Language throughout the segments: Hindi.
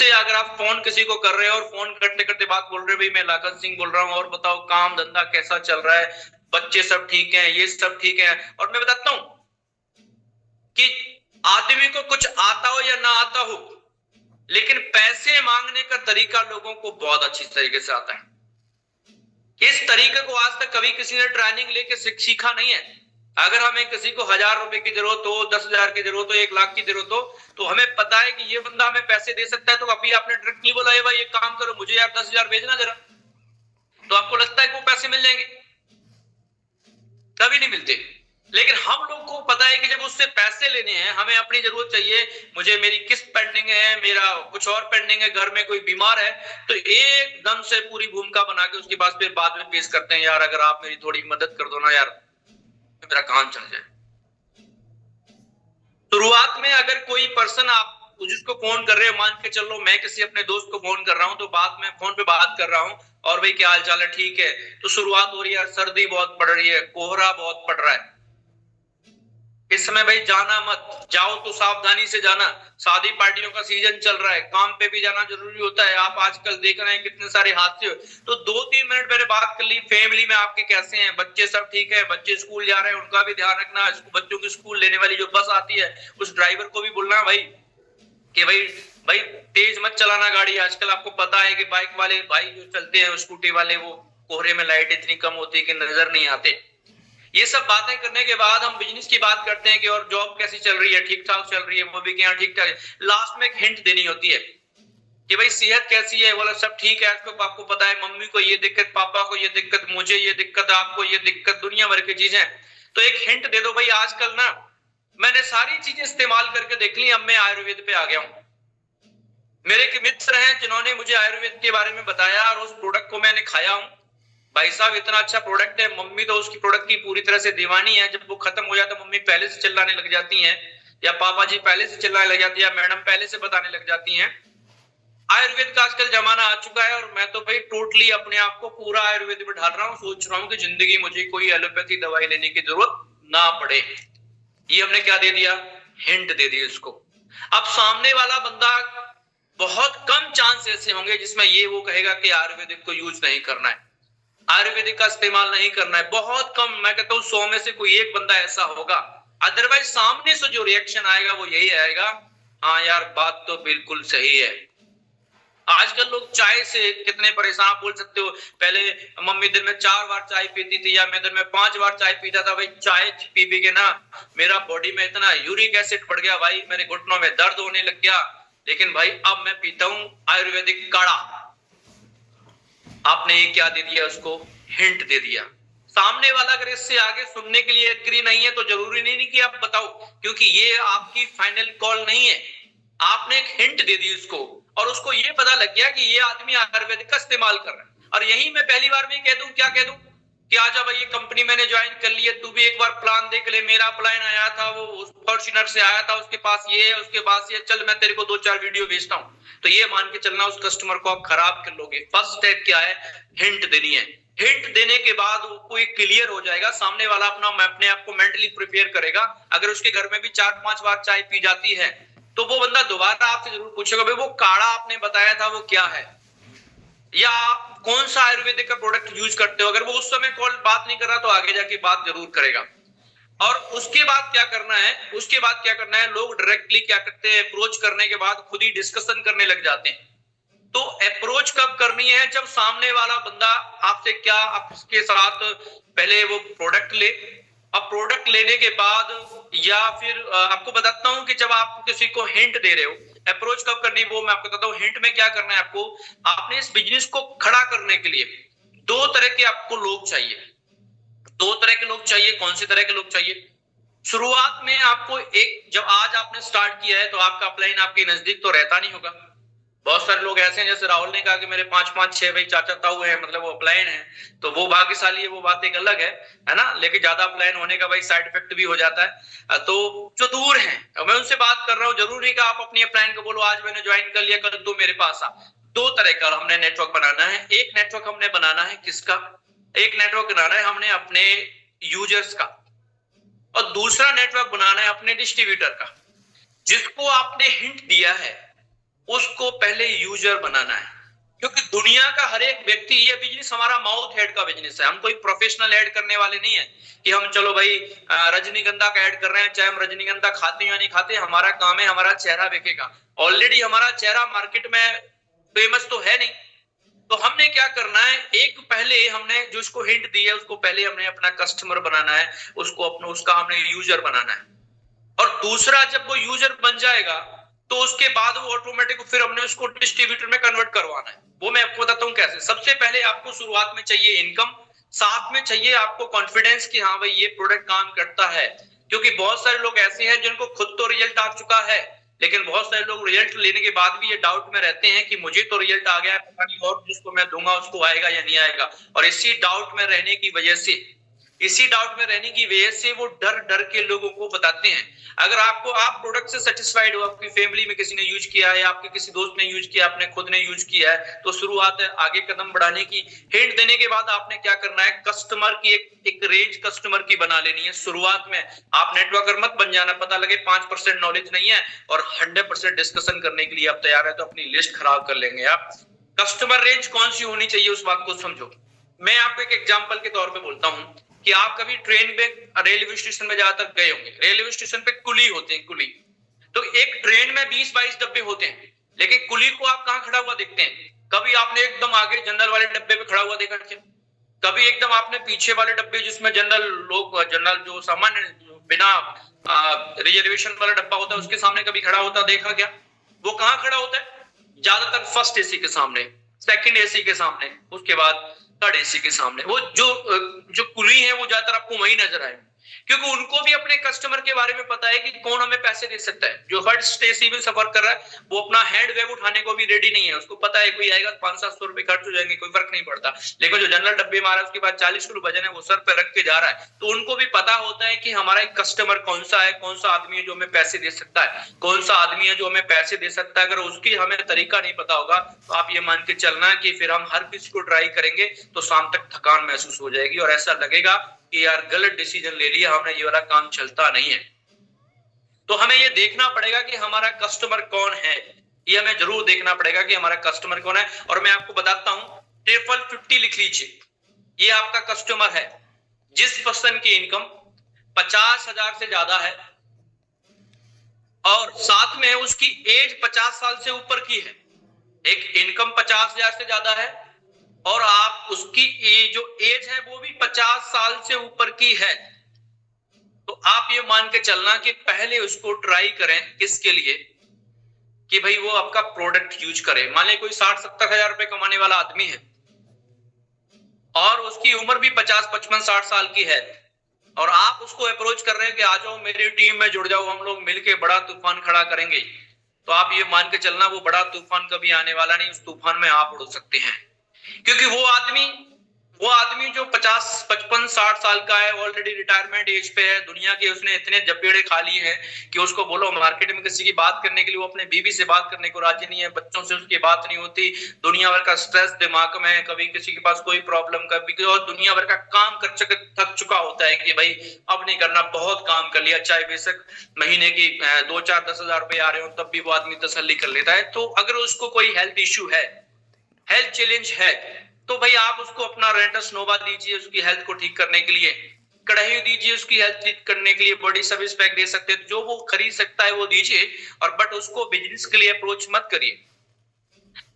से अगर आप फोन किसी को कर रहे हो और फोन करते करते बात बोल रहे हो, भाई मैं लाखन सिंह बोल रहा हूँ और बताओ काम धंधा कैसा चल रहा है, बच्चे सब ठीक हैं, ये सब ठीक है। और मैं बताता हूं कि आदमी को कुछ आता हो या ना आता हो, लेकिन पैसे मांगने का तरीका लोगों को बहुत अच्छी तरीके से आता है। इस तरीके को आज तक कभी किसी ने ट्रेनिंग लेके सीखा नहीं है। अगर हमें किसी को 1000 रुपए की जरूरत हो, 10,000 की जरूरत हो, 1 लाख की जरूरत हो, तो हमें पता है कि ये बंदा हमें पैसे दे सकता है। तो अभी आपने डायरेक्टली बोला है भाई ये काम करो, मुझे यार 10,000 भेजना जरा, तो आपको लगता है कि वो पैसे मिल जाएंगे? कभी नहीं मिलते। लेकिन हम लोग को पता है कि जब उससे पैसे लेने हैं, हमें अपनी जरूरत चाहिए, मुझे मेरी किस्त पेंडिंग है, मेरा कुछ और पेंडिंग है, घर में कोई बीमार है, तो एकदम से पूरी भूमिका बना के उसके पास फिर बाद में पेश करते हैं, यार अगर आप मेरी थोड़ी मदद कर दो ना यार, मेरा काम चल जाए। शुरुआत में अगर कोई पर्सन आप जिसको फोन कर रहे हो, मान के चलो मैं किसी अपने दोस्त को फोन कर रहा हूं, तो बाद में फोन पे बात कर रहा हूं और भाई क्या हाल चाल है, ठीक है, तो शुरुआत हो रही है, सर्दी बहुत पड़ रही है, कोहरा बहुत पड़ रहा है, इस समय भाई जाना मत, जाओ तो सावधानी से जाना, शादी पार्टियों का सीजन चल रहा है, काम पे भी जाना जरूरी होता है, आप आजकल देख रहे हैं कितने सारे हादसे हो। तो 2-3 मिनट मैंने बात कर ली, फैमिली में आपके कैसे हैं, बच्चे सब ठीक है, बच्चे स्कूल जा रहे हैं, उनका भी ध्यान रखना, बच्चों की स्कूल लेने वाली जो बस आती है उस ड्राइवर को भी बोलना भाई कि भाई भाई तेज मत चलाना गाड़ी, आजकल आपको पता है कि बाइक वाले भाई जो चलते हैं, स्कूटी वाले, वो कोहरे में लाइट इतनी कम होती है कि नजर नहीं आते। ये सब बातें करने के बाद हम बिजनेस की बात करते हैं कि और जॉब कैसी चल रही है, ठीक ठाक चल रही है, वो भी क्या ठीक ठाक है। लास्ट में एक हिंट देनी होती है कि भाई सेहत कैसी है, बोला सब ठीक है, आपको पता है मम्मी को ये दिक्कत, पापा को ये दिक्कत, मुझे ये दिक्कत, आपको ये दिक्कत, दुनिया भर की चीजें। तो एक हिंट दे दो भाई, आजकल ना मैंने सारी चीजें इस्तेमाल करके देख ली, अब मैं आयुर्वेद पे आ गया हूं। मेरे एक मित्र हैं जिन्होंने मुझे आयुर्वेद के बारे में बताया और उस प्रोडक्ट को मैंने खाया हूं। भाई साहब इतना अच्छा प्रोडक्ट है, मम्मी तो उसकी प्रोडक्ट की पूरी तरह से दीवानी है। जब वो खत्म हो जाता है मम्मी पहले से चिल्लाने लग जाती हैं, या पापा जी पहले से चिल्लाने लग जाती है, या मैडम पहले से बताने लग जाती हैं। आयुर्वेद का आजकल जमाना आ चुका है और मैं तो भाई टोटली अपने आप को पूरा आयुर्वेद में ढाल रहा हूँ, सोच रहा हूँ कि जिंदगी मुझे कोई एलोपैथी दवाई लेने की जरूरत ना पड़े। ये हमने क्या दे दिया, हिंट दे दी उसको। अब सामने वाला बंदा, बहुत कम चांस ऐसे होंगे जिसमें ये वो कहेगा कि आयुर्वेदिक को यूज नहीं करना है, आयुर्वेदिक का इस्तेमाल नहीं करना है। बहुत कम, मैं कहता हूं 100 में से कोई एक बंदा ऐसा होगा। अदरवाइज सामने से जो रिएक्शन आएगा वो यही आएगा, हाँ यार बात तो बिल्कुल सही है। आजकल लोग चाय से कितने परेशान, आप बोल सकते हो पहले मम्मी दिन में 4 बार चाय पीती थी, या मैं दिन में 5 बार चाय पीता था। भाई चाय पी पी के ना मेरा बॉडी में इतना यूरिक एसिड बढ़ गया भाई, मेरे घुटनों में दर्द होने लग गया। लेकिन भाई अब मैं पीता हूं आयुर्वेदिक काढ़ा। आपने ये क्या दे दिया, उसको हिंट दे दिया। सामने वाला अगर इससे आगे सुनने के लिए एग्री नहीं है तो जरूरी नहीं कि आप बताओ, क्योंकि ये आपकी फाइनल कॉल नहीं है। आपने एक हिंट दे दी उसको और उसको ये पता लग गया कि ये आदमी आयुर्वेदिक का इस्तेमाल कर रहा है। और यही मैं पहली बार में कह दूं, क्या कह दूं कि आजा भाई ये कंपनी मैंने ज्वाइन कर ली है, तू भी एक बार प्लान देख ले। मेरा प्लान आया था, वो फॉर्च्यूनर से आया था, उसके पास ये है, उसके पास ये, चल मैं तेरे को 2-4 वीडियो भेजता हूं। तो ये मान के चलना उस कस्टमर को आप खराब कर लोगे। फर्स्ट स्टेप क्या है, हिंट देनी है। हिंट देने के बाद वो एक क्लियर हो जाएगा, सामने वाला अपने आप को मेंटली प्रिपेयर करेगा। अगर उसके घर में भी 4-5 बार चाय पी जाती है तो वो बंदा दोबारा आपसे जरूर पूछेगा भाई वो काढ़ा आपने बताया था वो क्या है, या कौन सा आयुर्वेदिक का प्रोडक्ट यूज करते हो। अगर वो उस समय कॉल बात नहीं कर रहा तो आगे जाके बात जरूर करेगा। और उसके बाद क्या करना है, उसके बाद क्या करना है, लोग डायरेक्टली क्या करते हैं, अप्रोच करने के बाद खुद ही डिस्कशन करने लग जाते हैं। तो अप्रोच कब करनी है, जब सामने वाला बंदा आपसे क्या, आपके साथ पहले वो प्रोडक्ट ले। अब प्रोडक्ट लेने के बाद, या फिर आपको बताता हूं कि जब आप किसी को हिंट दे रहे हो, अप्रोच कब करनी है वो मैं आपको बताता हूँ। हिंट में क्या करना है आपको, आपने इस बिजनेस को खड़ा करने के लिए 2 तरह के आपको लोग चाहिए। 2 तरह के लोग चाहिए। कौन से तरह के लोग चाहिए, शुरुआत में आपको एक, जब आज आपने स्टार्ट किया है तो आपका अपलाइन आपके नजदीक तो रहता नहीं होगा। बहुत सारे लोग ऐसे हैं, जैसे राहुल ने कहा कि मेरे 5-5-6 भाई चाचा ताऊ है, मतलब वो अपलाइन है, तो वो भाग्यशाली है, वो बात एक अलग है ना। लेकिन ज्यादा अपलाइन होने का भाई साइड इफेक्ट भी हो जाता है। तो जो दूर है मैं उनसे बात कर रहा हूँ, जरूरी का आप अपनी अपलाइन को बोलो आज मैंने ज्वाइन कर लिया, कल तू मेरे पास आ। 2 तरह का हमने नेटवर्क बनाना है। एक नेटवर्क हमने बनाना है किसका, एक नेटवर्क बनाना है हमने अपने यूजर्स का, और दूसरा नेटवर्क बनाना है अपने डिस्ट्रीब्यूटर का। जिसको आपने हिंट दिया है उसको पहले यूजर बनाना है, क्योंकि दुनिया का हर एक व्यक्ति, ये बिजनेस हमारा माउथ हेड का बिजनेस है। हम कोई प्रोफेशनल ऐड करने वाले नहीं है कि हम चलो भाई रजनीगंधा का ऐड कर रहे हैं, चाहे हम रजनीगंधा खाते या नहीं खाते, हमारा काम है हमारा चेहरा बिकेगा। ऑलरेडी हमारा चेहरा मार्केट में फेमस तो है नहीं, तो हमने क्या करना है, एक पहले हमने जो उसको हिंट दी है उसको पहले हमने अपना कस्टमर बनाना है, उसको अपना उसका हमने यूजर बनाना है। और दूसरा, जब वो यूजर बन जाएगा तो उसके बाद वो ऑटोमेटिक फिर हमने उसको डिस्ट्रीब्यूटर में कन्वर्ट करवाना है। वो मैं आपको बताता हूँ कैसे। सबसे पहले आपको शुरुआत में चाहिए इनकम, साथ में चाहिए आपको कॉन्फिडेंस कि हाँ भाई ये प्रोडक्ट काम करता है। क्योंकि बहुत सारे लोग ऐसे हैं जिनको खुद तो रिजल्ट आ चुका है, लेकिन बहुत सारे लोग रिजल्ट लेने के बाद भी ये डाउट में रहते हैं कि मुझे तो रिजल्ट आ गया है, पता नहीं और जिसको मैं दूंगा उसको आएगा या नहीं आएगा। और इसी डाउट में रहने की वजह से, वो डर डर के लोगों को बताते हैं। अगर आपको, आप प्रोडक्ट से सेटिस्फाइड हो, आपकी फैमिली में किसी ने यूज किया है, आपके किसी दोस्त ने यूज किया, आपने खुद ने यूज किया है, तो शुरुआत है आगे कदम बढ़ाने की। हिंट देने के बाद आपने क्या करना है, कस्टमर की एक रेंज कस्टमर की बना लेनी है। शुरुआत में आप नेटवर्कर मत बन जाना, पता लगे 5% नॉलेज नहीं है और 100% डिस्कशन करने के लिए आप तैयार है तो अपनी लिस्ट खराब कर लेंगे आप। कस्टमर रेंज कौन सी होनी चाहिए उस बात को समझो। मैं आपको एक एग्जांपल के तौर पे बोलता हूं कि आप कभी ट्रेन में, रेलवे स्टेशन में ज्यादातर गए होंगे, रेलवे स्टेशन पे कुली होते हैं, कुली। तो एक ट्रेन में 20-22 डब्बे होते हैं, लेकिन कुली को आप कहाँ खड़ा हुआ देखते हैं? कभी आपने एकदम आगे जनरल वाले डब्बे पे खड़ा हुआ देखा क्या? कभी एकदम आपने पीछे वाले डब्बे जिसमें जनरल लोग, जनरल जो सामान्य बिना रिजर्वेशन वाला डब्बा होता है उसके सामने कभी खड़ा होता देखा क्या? वो कहाँ खड़ा होता है? ज्यादातर फर्स्ट एसी के सामने, सेकंड एसी के सामने, उसके बाद थर्ड एसी के सामने। वो जो कुली है वो ज्यादातर आपको वही नजर आएंगे, क्योंकि उनको भी अपने कस्टमर के बारे में पता है कि कौन हमें पैसे दे सकता है। जो फर्स्ट एसी में सफर कर रहा है वो अपना हैंड बैग उठाने को भी रेडी नहीं है, उसको पता है कोई आएगा 500-700 रुपए खर्च हो जाएंगे, कोई फर्क नहीं पड़ता। लेकिन जो जनरल डब्बे में आ रहा है उसके बाद 40 किलो वजन है, वो सर पे रख के जा रहा है, तो उनको भी पता होता है कि हमारा एक कस्टमर कौन सा है, कौन सा आदमी है जो हमें पैसे दे सकता है, कौन सा आदमी है जो हमें पैसे दे सकता है। अगर उसकी हमें तरीका नहीं पता होगा तो आप ये मान के चलना कि फिर हम हर किसी को ट्राई करेंगे तो शाम तक थकान महसूस हो जाएगी और ऐसा लगेगा कि यार गलत डिसीजन ले लिया हमने, ये वाला काम चलता नहीं है। तो हमें ये देखना पड़ेगा कि हमारा कस्टमर कौन है, ये हमें जरूर देखना पड़ेगा कि हमारा कस्टमर कौन है। और मैं आपको बताता हूं, 50 लिख लीजिए, ये आपका कस्टमर है जिस पर्सन की इनकम 50,000 से ज्यादा है और साथ में उसकी एज 50 साल से ऊपर की है। एक इनकम 50,000 से ज्यादा है और आप उसकी जो एज है वो भी 50 साल से ऊपर की है, तो आप ये मान के चलना कि पहले उसको ट्राई करें किसके लिए, कि भाई वो आपका प्रोडक्ट यूज करे। मान लीजिए कोई 60-70 हजार रुपए कमाने वाला आदमी है और उसकी उम्र भी 50-55-60 साल की है और आप उसको अप्रोच कर रहे हैं कि आ जाओ मेरी टीम में जुड़ जाओ, हम लोग मिलके बड़ा तूफान खड़ा करेंगे, तो आप ये मान के चलना वो बड़ा तूफान कभी आने वाला नहीं, उस तूफान में आप उड़ सकते हैं। क्योंकि वो आदमी जो 50-55-60 साल का है, ऑलरेडी रिटायरमेंट एज पे है, दुनिया के उसने इतने जपेड़े खा लिए हैं कि उसको बोलो मार्केट में किसी की बात करने के लिए वो अपने बीवी से बात करने को राजी नहीं है, बच्चों से उसकी बात नहीं होती, दुनिया भर का स्ट्रेस दिमाग में है, कभी किसी के पास कोई प्रॉब्लम, कभी और दुनिया भर का काम कर थक चुका होता है कि भाई अब नहीं करना, बहुत काम कर लिया, चाहे बेशक महीने की 2-4-10 हजार रुपए आ रहे हो तब भी वो आदमी तसल्ली कर लेता है। तो अगर उसको कोई हेल्थ इश्यू है, हेल्थ चैलेंज है, तो भाई आप उसको अपना रेंटस नोवा दीजिए उसकी हेल्थ को ठीक करने के लिए, कढ़ाई दीजिए उसकी हेल्थ ठीक करने के लिए, बॉडी सर्विस पैक दे सकते हैं, जो वो खरीद सकता है वो दीजिए। और बट उसको बिजनेस के लिए अप्रोच मत करिए,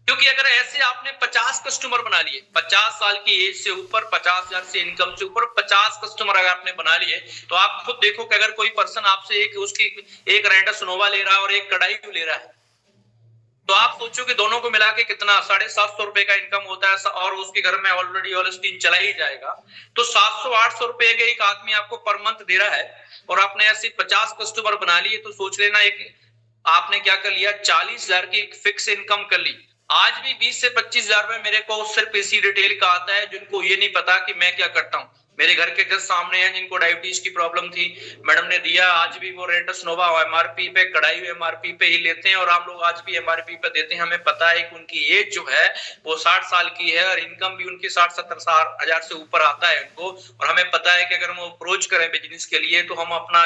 क्योंकि अगर ऐसे आपने 50 कस्टमर बना लिए, 50 साल की एज से ऊपर, 50,000 से इनकम से ऊपर 50 कस्टमर अगर आपने बना लिए, तो आप खुद देखो कि अगर कोई पर्सन आपसे एक रेंटस नोवा ले रहा है और एक कढ़ाई ले रहा है, तो आप सोचो कि दोनों को मिला के कितना 750 रुपए का इनकम होता है और उसके घर में ऑलरेडी ऑलस्टीन चला ही जाएगा, तो 700-800 रुपए के एक आदमी आपको पर मंथ दे रहा है और आपने ऐसे 50 कस्टमर बना लिए, तो सोच लेना एक आपने क्या कर लिया, 40,000 की एक फिक्स इनकम कर ली। आज भी 20 से 25 हजार में मेरे को सिर्फ इसी रिटेल का आता है जिनको ये नहीं पता कि मैं क्या करता हूँ। मेरे घर के जस्ट सामने हैं जिनको डायबिटीज की प्रॉब्लम थी, मैडम ने दिया, आज भी वो रेंटस नोवा एमआरपी पे, कढ़ाई एमआरपी पे ही लेते हैं और हम लोग आज भी एमआरपी पे देते हैं। हमें पता है कि उनकी एज जो है वो 60 साल की है और इनकम भी उनकी 60-70 हजार से ऊपर आता है उनको, और हमें पता है कि अगर हम अप्रोच करें बिजनेस के लिए तो हम अपना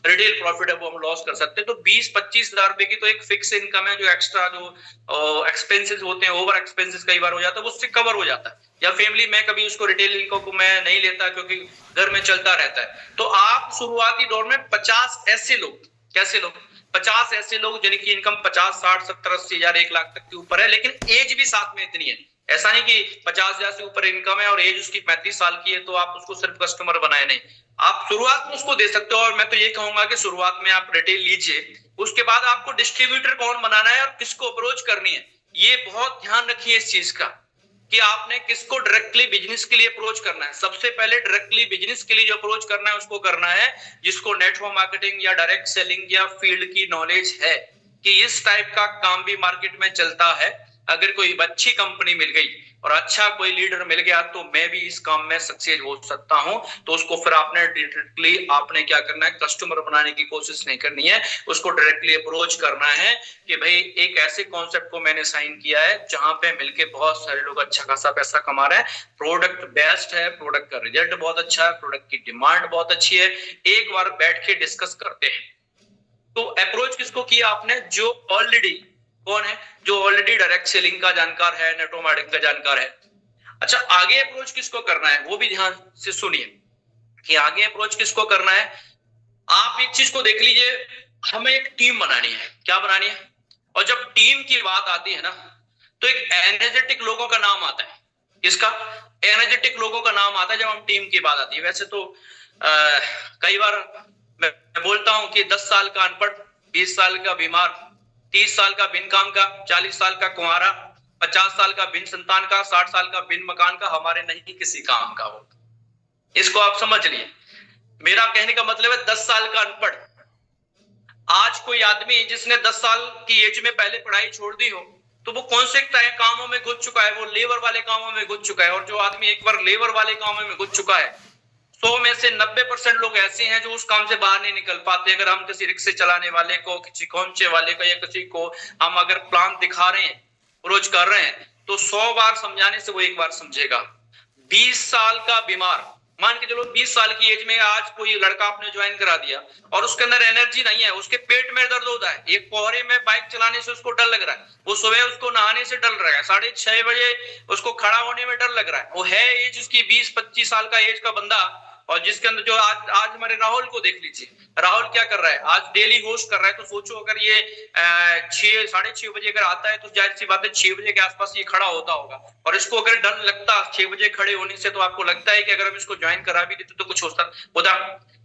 रिटेल प्रॉफिट है वो हम लॉस कर सकते हैं। तो 20-25 हजार रुपए की तो एक फिक्स इनकम है, जो एक्स्ट्रा जो एक्सपेंसेस होते हैं, ओवर एक्सपेंसेस कई बार हो जाता है, वो उससे कवर हो जाता है। या फैमिली में कभी उसको रिटेल इनकम को मैं नहीं लेता क्योंकि घर में चलता रहता है। तो आप शुरुआती दौर में 50 ऐसे लोग, कैसे लोग, 50 ऐसे लोग जिनकी इनकम 50, 60, 70, 80 हजार, 1 लाख तक के ऊपर है, लेकिन एज भी साथ में इतनी है। ऐसा नहीं कि 50 हजार से ऊपर इनकम है और एज उसकी 35 साल की है तो आप उसको सिर्फ कस्टमर बनाए, नहीं, आप शुरुआत में उसको दे सकते हो। और मैं तो ये कहूंगा कि शुरुआत में आप रिटेल लीजिए, उसके बाद आपको डिस्ट्रीब्यूटर कौन बनाना है और किसको अप्रोच करनी है, ये बहुत ध्यान रखिए इस चीज का कि आपने किसको डायरेक्टली बिजनेस के लिए अप्रोच करना है। सबसे पहले डायरेक्टली बिजनेस के लिए जो अप्रोच करना है उसको करना है जिसको नेटवर्क मार्केटिंग या डायरेक्ट सेलिंग या फील्ड की नॉलेज है कि इस टाइप का काम भी मार्केट में चलता है। अगर कोई अच्छी कंपनी मिल गई और अच्छा कोई लीडर मिल गया तो मैं भी इस काम में सक्सेस हो सकता हूं, तो उसको फिर आपने क्या करना है, कस्टमर बनाने की कोशिश नहीं करनी है, उसको डायरेक्टली अप्रोच करना है कि भाई एक ऐसे कॉन्सेप्ट को मैंने साइन किया है जहां पे मिलके बहुत सारे लोग अच्छा खासा पैसा कमा रहे हैं, प्रोडक्ट बेस्ट है, प्रोडक्ट का रिजल्ट बहुत अच्छा है, प्रोडक्ट की डिमांड बहुत अच्छी है, एक बार बैठ के डिस्कस करते हैं। तो अप्रोच किसको किया आपने, जो ऑलरेडी कौन है, जो ऑलरेडी डायरेक्ट सेलिंग का जानकार है, नेटवर्क मार्केटिंग का जानकार है। अच्छा, आगे अप्रोच किसको करना है वो भी ध्यान से सुनिए कि आगे अप्रोच किसको करना है। आप एक चीज को देख लीजिए, हमें एक टीम बनानी है। क्या बनानी है? और जब टीम की बात आती है ना तो एक एनर्जेटिक लोगों का नाम आता है। किसका? एनर्जेटिक लोगों का नाम आता है जब हम टीम की बात आती है। वैसे तो कई बार मैं बोलता हूं कि 10 साल का अनपढ़, 20 साल का बीमार, 30 साल का बिन काम का, 40 साल का कुंवारा, 50 साल का बिन संतान का, 60 साल का बिन मकान का, हमारे नहीं किसी काम का हो। इसको आप समझ लिए। मेरा कहने का मतलब है 10 साल का अनपढ़। आज कोई आदमी जिसने 10 साल की एज में पहले पढ़ाई छोड़ दी हो तो वो कौन से कामों में घुस चुका है, वो लेबर वाले कामों में घुस चुका है। और जो आदमी एक बार लेबर वाले कामों में घुस चुका है, 100 में से 90% लोग ऐसे हैं जो उस काम से बाहर नहीं निकल पाते। अगर हम किसी रिक्शे चलाने वाले को, किसी खोंचे वाले को या किसी को हम अगर प्लान दिखा रहे हैं, रोज कर रहे हैं, तो 100 बार समझाने से वो एक बार समझेगा। 20 साल का बीमार, मान के चलो 20 साल की एज में आज कोई लड़का आपने ज्वाइन करा दिया और उसके अंदर एनर्जी नहीं है, उसके पेट में दर्द होता है, एक कोहरे में बाइक चलाने से उसको डर लग रहा है, वो सुबह उसको नहाने से डर लग रहा है, 6:30 बजे उसको खड़ा होने में डर लग रहा है। वो है एज उसकी 20-25 साल का एज का बंदा, और जिसके अंदर जो आज हमारे राहुल को देख लीजिए, राहुल क्या कर रहा है, आज डेली होस्ट कर रहा है। तो सोचो अगर ये 6-6:30 बजे अगर आता है तो जाहिर सी बात है 6 बजे के आसपास ये खड़ा होता होगा, और इसको अगर डर लगता 6 बजे खड़े होने से, तो आपको लगता है कि अगर हम इसको ज्वाइन करा भी देते तो कुछ होता।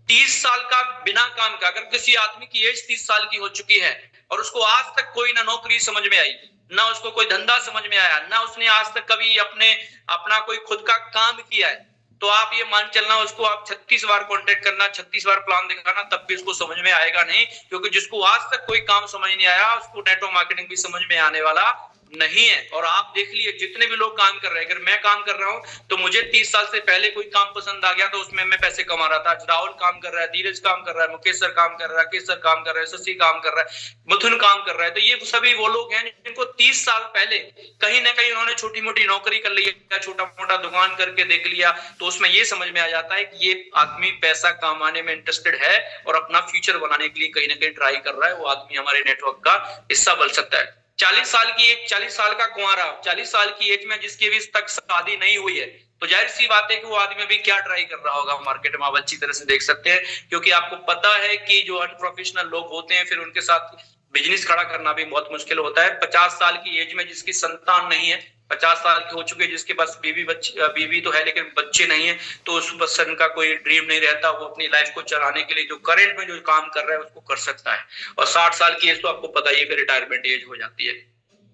30 साल का बिना काम का, अगर किसी आदमी की एज 30 साल की हो चुकी है और उसको आज तक कोई ना नौकरी समझ में आई, ना उसको कोई धंधा समझ में आया, ना उसने आज तक कभी अपना कोई खुद का काम किया है, तो आप ये मान चलना उसको आप 36 बार कांटेक्ट करना, 36 बार प्लान दिखाना, तब भी उसको समझ में आएगा नहीं। क्योंकि जिसको आज तक कोई काम समझ नहीं आया उसको नेटवर्क मार्केटिंग भी समझ में आने वाला नहीं है। और आप देख लिए जितने भी लोग काम कर रहे हैं, अगर मैं काम कर रहा हूं तो मुझे 30 साल से पहले कोई काम पसंद आ गया तो उसमें मैं पैसे कमा रहा था। राहुल काम कर रहा है, धीरज काम कर रहा है, मुकेश सर काम कर रहा है, राकेश सर काम कर रहा है, शशि काम कर रहा है, मिथुन काम कर रहा है। तो ये सभी वो लोग हैं जिनको 30 साल पहले कहीं ना कहीं उन्होंने छोटी मोटी नौकरी कर ली या छोटा मोटा दुकान करके देख लिया, तो उसमें ये समझ में आ जाता है कि ये आदमी पैसा कमाने में इंटरेस्टेड है और अपना फ्यूचर बनाने के लिए कहीं ना कहीं ट्राई कर रहा है। वो आदमी हमारे नेटवर्क का हिस्सा बन सकता है। 40 साल की एज, 40 साल का कुंवारा, 40 साल की एज में जिसकी अभी तक शादी नहीं हुई है, तो जाहिर सी बात है कि वो आदमी अभी क्या ट्राई कर रहा होगा मार्केट में, आप अच्छी तरह से देख सकते हैं। क्योंकि आपको पता है कि जो अनप्रोफेशनल लोग होते हैं फिर उनके साथ बिजनेस खड़ा करना भी बहुत मुश्किल होता है। 50 साल की एज में जिसकी संतान नहीं है, 50 साल की हो चुके जिसके पास बीवी तो है लेकिन बच्चे नहीं है, तो उस पर्सन का कोई ड्रीम नहीं रहता, वो अपनी लाइफ को चलाने के लिए जो करंट में जो काम कर रहा है उसको कर सकता है। और 60 साल की एज तो आपको पता ही है कि रिटायरमेंट एज हो जाती है।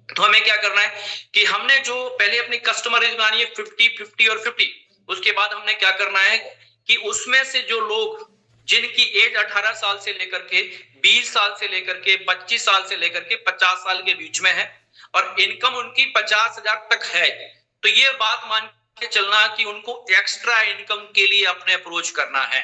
तो हमें क्या करना है कि हमने जो पहले अपनी कस्टमर एज बनानी है 50, 50 और 50। उसके बाद हमने क्या करना है कि उसमें से जो लोग जिनकी एज 18 साल से लेकर के 20 साल से लेकर के 25 साल से लेकर के 50 साल के बीच में है और इनकम उनकी 50,000 तक है, तो ये बात मान के चलना कि उनको एक्स्ट्रा इनकम के लिए अपने अप्रोच करना है,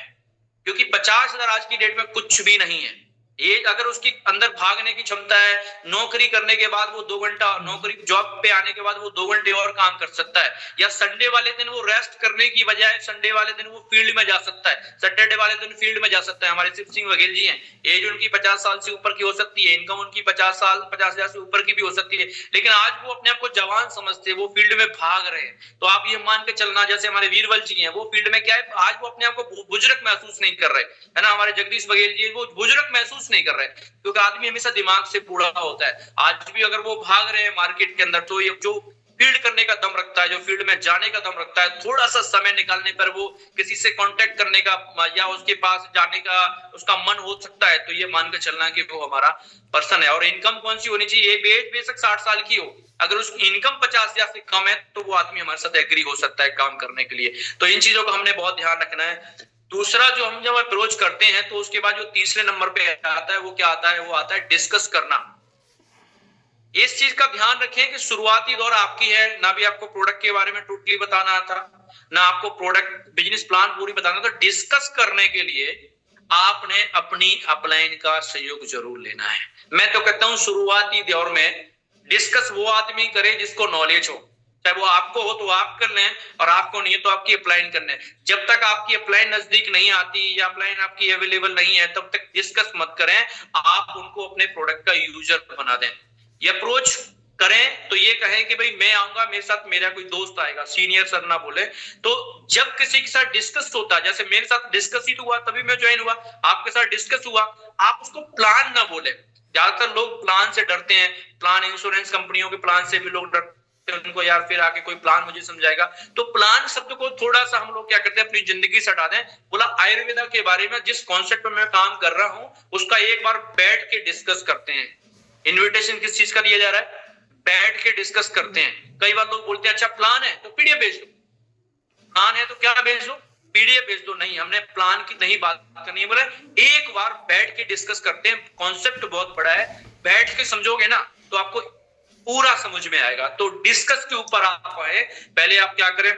क्योंकि 50,000 आज की डेट में कुछ भी नहीं है। ये अगर उसकी अंदर भागने की क्षमता है, नौकरी करने के बाद वो 2 घंटा नौकरी जॉब पे आने के बाद वो 2 घंटे और काम कर सकता है, या संडे वाले दिन वो रेस्ट करने की बजाय संडे वाले दिन वो फील्ड में जा सकता है, सैटरडे वाले दिन फील्ड में जा सकता है। हमारे शिव सिंह बघेल जी हैं, एज उनकी 50 साल से ऊपर की हो सकती है, इनकम उनकी 50,000 से ऊपर की भी हो सकती है, लेकिन आज वो अपने आप को जवान समझते हैं, वो फील्ड में भाग रहे हैं। तो आप ये मान के चलना, जैसे हमारे वीरबल जी हैं, वो फील्ड में क्या है, आज वो अपने आप को बुजुर्ग महसूस नहीं कर रहे, है ना। हमारे जगदीश बघेल जी वो बुजुर्ग महसूस नहीं कर रहे, क्योंकि आदमी हमेशा दिमाग से पूरा होता है। आज भी अगर वो भाग रहे हैं मार्केट के अंदर, तो ये जो फील्ड करने का दम रखता है, जो फील्ड में जाने का दम रखता है, थोड़ा सा समय निकालने पर वो किसी से कांटेक्ट करने का या उसके पास जाने का उसका मन हो सकता है, तो ये मान के चलना कि वो हमारा पर्सन है। और इनकम कौन सी होनी चाहिए, बेशक 60 साल की हो, अगर उसकी इनकम 50,000 से कम है तो वो आदमी हमारे साथ एग्री हो सकता है काम करने के लिए। तो इन चीजों का हमने बहुत ध्यान रखना है। दूसरा जो हम जब अप्रोच करते हैं, तो उसके बाद जो तीसरे नंबर पे आता है वो क्या आता है, वो आता है डिस्कस करना। इस चीज का ध्यान रखें कि शुरुआती दौर आपकी है, ना भी आपको प्रोडक्ट के बारे में टोटली बताना था, ना आपको प्रोडक्ट बिजनेस प्लान पूरी बताना था। डिस्कस करने के लिए आपने अपनी अपलाइन का सहयोग जरूर लेना है। मैं तो कहता हूं शुरुआती दौर में डिस्कस वो आदमी करे जिसको नॉलेज हो, चाहे वो आपको हो तो आप कर लें, और आपको नहीं है तो आपकी अपलाइन करने। जब तक आपकी अपलाइन नजदीक नहीं आती या अपलाइन आपकी अवेलेबल नहीं है, तब तक डिस्कस मत करें। आप उनको अपने प्रोडक्ट का यूजर बना दें। ये अप्रोच करें तो ये कहें कि भाई मैं आऊंगा, मेरे साथ मेरा कोई दोस्त आएगा, सीनियर सर ना बोले। तो जब किसी के साथ डिस्कस होता है, जैसे मेरे साथ डिस्कस ही तो हुआ तभी मैं ज्वाइन हुआ, आपके साथ डिस्कस हुआ, आप उसको प्लान ना बोले। ज्यादातर लोग प्लान से डरते हैं, प्लान इंश्योरेंस कंपनियों के प्लान से भी लोग डरते हैं, उनको यार फिर आके कोई प्लान मुझे समझाएगा। तो प्लान शब्द को थोड़ा सा हम लोग क्या करते हैं, अपनी जिंदगी से हटा दें। बोला आयुर्वेदा के बारे में जिस कॉन्सेप्ट में मैं काम कर रहा हूं, उसका एक बार बैठ के डिस्कस करते हैं। इन्विटेशन किस चीज का दिया जा रहा है, बैठ के डिस्कस करते हैं। कई बार लोग बोलते हैं अच्छा प्लान है तो पीडीएफ भेज दो, प्लान है तो क्या भेज दो, पीडीएफ भेज दो। नहीं, हमने प्लान की नहीं बात करनी है, बोले एक बार बैठ के डिस्कस करते हैं। कॉन्सेप्ट बहुत बड़ा है, बैठ के समझोगे ना तो आपको पूरा समझ में आएगा। तो डिस्कस के ऊपर आप आए, पहले आप क्या करें,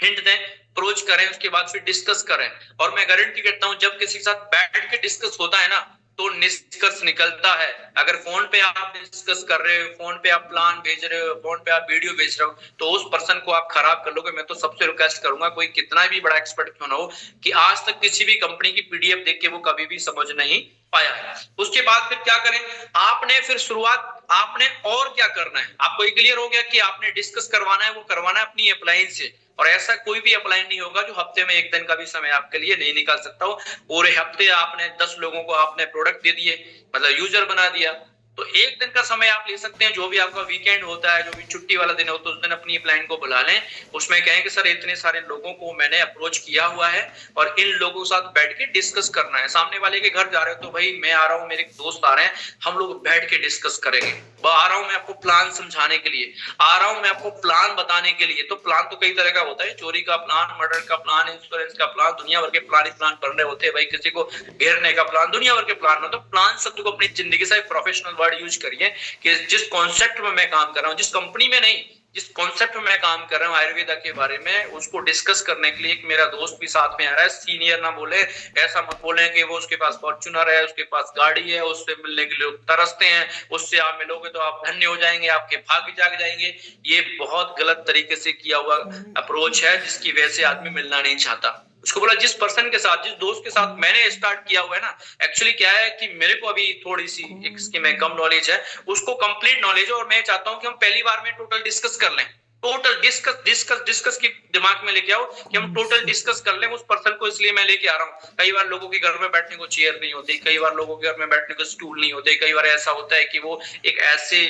हिंट दें, अप्रोच करें, उसके बाद फिर डिस्कस करें। और मैं गारंटी करता हूं जब किसी के साथ बैठ के डिस्कस होता है ना, तो निष्कर्ष निकलता है। अगर फोन पे आप डिस्कस कर रहे हो, फोन पे आप प्लान भेज रहे हो, फोन पे आप वीडियो भेज रहे हो, तो उस पर्सन को आप खराब कर लोगे। मैं तो सबसे रिक्वेस्ट करूंगा, कोई कितना भी बड़ा एक्सपर्ट क्यों ना हो, कि आज तक किसी भी कंपनी की पीडीएफ देख के वो कभी भी समझ नहीं पाया है। उसके बाद फिर क्या करें, आपने फिर शुरुआत, आपने और क्या करना है, आपको ये क्लियर हो गया कि आपने डिस्कस करवाना है, वो करवाना है अपनी अपलाइन से। और ऐसा कोई भी अपलाइन नहीं होगा जो हफ्ते में एक दिन का भी समय आपके लिए नहीं निकाल सकता हो। पूरे हफ्ते आपने 10 लोगों को आपने प्रोडक्ट दे दिए, मतलब यूजर बना दिया, तो एक दिन का समय आप ले सकते हैं। जो भी आपका वीकेंड होता है, जो भी छुट्टी वाला दिन हो, तो उस दिन अपनी अपलाइन को बुला लें। उसमें कहें कि सर इतने सारे लोगों को मैंने अप्रोच किया हुआ है और इन लोगों के साथ बैठ के डिस्कस करना है। सामने वाले के घर जा रहे हो तो भाई मैं आ रहा हूँ, मेरे दोस्त आ रहे हैं, हम लोग बैठ के डिस्कस करेंगे। आ रहा हूं मैं आपको प्लान समझाने के लिए, आ रहा हूं मैं आपको प्लान बताने के लिए। तो प्लान तो कई तरह का होता है, चोरी का प्लान, मर्डर का प्लान, इंश्योरेंस का प्लान, दुनिया भर के प्लान बन रहे होते हैं भाई। किसी को घेरने का प्लान, दुनिया भर के प्लान। मतलब प्लान शब्द को अपनी जिंदगी से प्रोफेशनल वर्ड यूज करिए कि जिस कॉन्सेप्ट में मैं काम कर रहा हूँ, जिस कंपनी में नहीं, जिस कॉन्सेप्ट में मैं काम कर रहा हूँ आयुर्वेदा के बारे में, उसको डिस्कस करने के लिए एक मेरा दोस्त भी साथ में आ रहा है। सीनियर ना बोले, ऐसा मत बोले कि वो उसके पास फॉर्च्यूनर है, उसके पास गाड़ी है, उससे मिलने के लिए तरसते हैं, उससे आप मिलोगे तो आप धन्य हो जाएंगे, आपके भाग्य जाग जाएंगे। ये बहुत गलत तरीके से किया हुआ अप्रोच है, जिसकी वजह से आदमी मिलना नहीं चाहता। उसको बोला जिस पर्सन के साथ, जिस दोस्त के साथ मैंने स्टार्ट किया हुआ है ना, एक्चुअली क्या है कि मेरे को अभी थोड़ी सी इसकी में कम नॉलेज है, उसको कंप्लीट नॉलेज है, और मैं चाहता हूं कि हम पहली बार में टोटल डिस्कस कर लें। टोटल डिस्कस की दिमाग में लेके आओ कि हम टोटल डिस्कस कर लें उस पर्सन को। इसलिए मैं लेके आ रहा हूँ, कई बार लोगों के घर में बैठने को चेयर नहीं होती, कई बार लोगों के घर में बैठने को स्टूल नहीं होते, कई बार ऐसा होता है कि वो एक ऐसे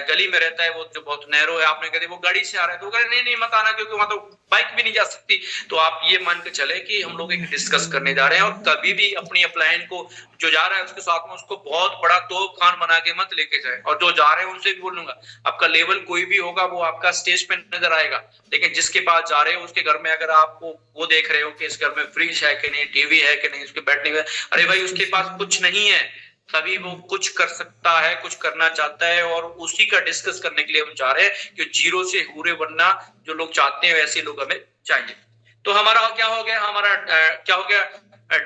गली में रहता है वो जो बहुत नैरो है, आपने कहते वो गाड़ी से आ रहा है तो कहे नहीं मत आना, क्योंकि वहां तो बाइक भी नहीं जा सकती। तो आप ये मान के चले कि हम लोग एक डिस्कस करने जा रहे हैं, और कभी भी अपनी अपलाइन को जो जा रहा है उसके साथ में उसको बहुत बड़ा तोप खान बना के मत लेके जाए। और जो जा रहे हैं उनसे भी बोलूंगा, आपका लेवल कोई भी होगा वो आपका स्टेज पे नजर आएगा, लेकिन जिसके पास जा रहे हो उसके घर में अगर आपको वो देख रहे हो कि इस घर में फ्रिज है कि नहीं, टीवी है कि नहीं, उसके बैठने में, अरे भाई उसके पास कुछ नहीं है, तभी वो कुछ कर सकता है, कुछ करना चाहता है, और उसी का डिस्कस करने के लिए हम चाह रहे हैं कि जीरो से हीरो बनना जो लोग चाहते हैं वैसे लोग हमें चाहिए। तो हमारा क्या हो गया, हमारा क्या हो गया,